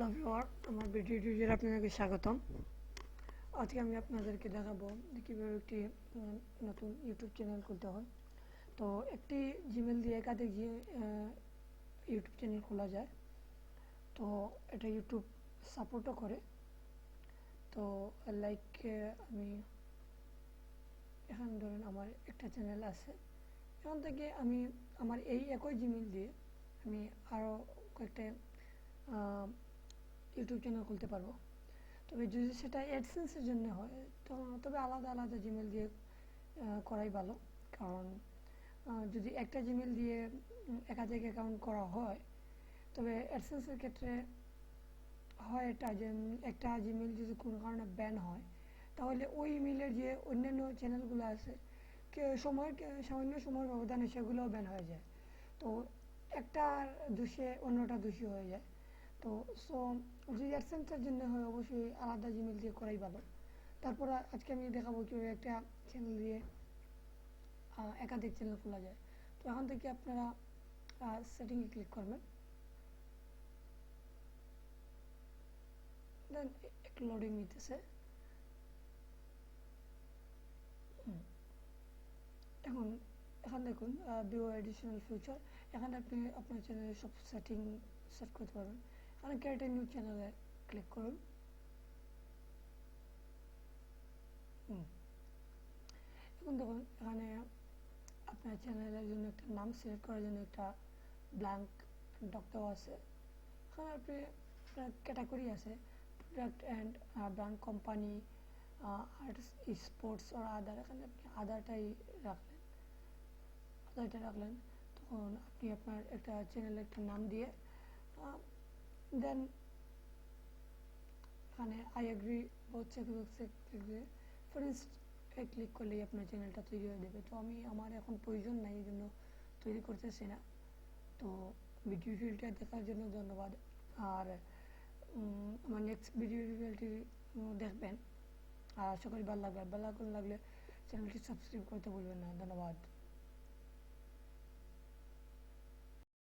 Hello everyone, আমার video টিউটোরিয়ালে আপনাদেরকে স্বাগতম। আজকে আমি আপনাদেরকে দেখাবো যে কীভাবে একটি নতুন ইউটিউব চ্যানেল খুলতে হয়। তো একটি জিমেল দিয়ে একাধিক ইউটিউব চ্যানেল খোলা যায়। তো এটা ইউটিউব সাপোর্টও করে। তো লাইক আমি এখানে ধরেন আমার একটা চ্যানেল আছে, এখান থেকে আমি আমার এই একই জিমেল দিয়ে আমি আরও কয়েকটা ইউটিউব চ্যানেল খুলতে পারবো। তবে যদি সেটা অ্যাডসেন্সের জন্য হয় তবে আলাদা আলাদা জিমেল দিয়ে করাই ভালো। কারণ যদি একটা জিমেল দিয়ে একাধিক অ্যাকাউন্ট করা হয় তবে অ্যাডসেন্সের ক্ষেত্রে হয় এটা যে একটা জিমেল যদি কোনো কারণে ব্যান হয় তাহলে ওই ইমেলের যে অন্যান্য চ্যানেলগুলো আছে সামান্য সময়ের ব্যবধানে সেগুলোও ব্যান হয়ে যায়। তো একটা দোষে অন্যটা দোষী হয়ে যায়। তো যদি অ্যাডসেন্সের জন্য হয় অবশ্যই আলাদা জিমেল দিয়ে করাই ভালো। তারপর আজকে আমি দেখাবো কীভাবে একটা চ্যানেল দিয়ে একাধিক চ্যানেল খোলা যায়। তো এখান থেকে আপনারা সেটিংয়ে ক্লিক করবেন, দেন একটু লোডিং নিতেছে। এখন এখানে দেখুন ভিউ এডিশনাল ফিউচার, এখানে আপনি আপনার চ্যানেলের সব সেটিং সেট করতে পারবেন। এখানে ক্রিয়েট এ নিউ চ্যানেলে ক্লিক করুন। এখন দেখুন এখানে আপনার চ্যানেলের জন্য একটা নাম সিলেক্ট করার জন্য একটা ব্ল্যাঙ্ক ডক দেওয়া আছে। এখানে আপনি ক্যাটাগরি আছে product and brand company, arts, sports আর আদার। এখানে আপনি আদারটাই রাখলেন। তখন আপনি আপনার একটা চ্যানেলের একটা নাম দিয়ে দেন এখানে আই এগ্রি বোথ ক্লিক করলেই আপনার চ্যানেলটা তৈরি হয়ে যাবে। তো আমি আমার এখন প্রয়োজন নাই, এই জন্য তৈরি করতেছি না। তো ভিডিও টিউটোরিয়ালটা দেখার জন্য ধন্যবাদ। আর আমার নেক্সট ভিডিও টিউটোরিয়ালটি দেখবেন। আর আশা করি ভালো লাগবে। ভালো লাগলে চ্যানেলটি সাবস্ক্রাইব করতে ভুলবেন না। ধন্যবাদ।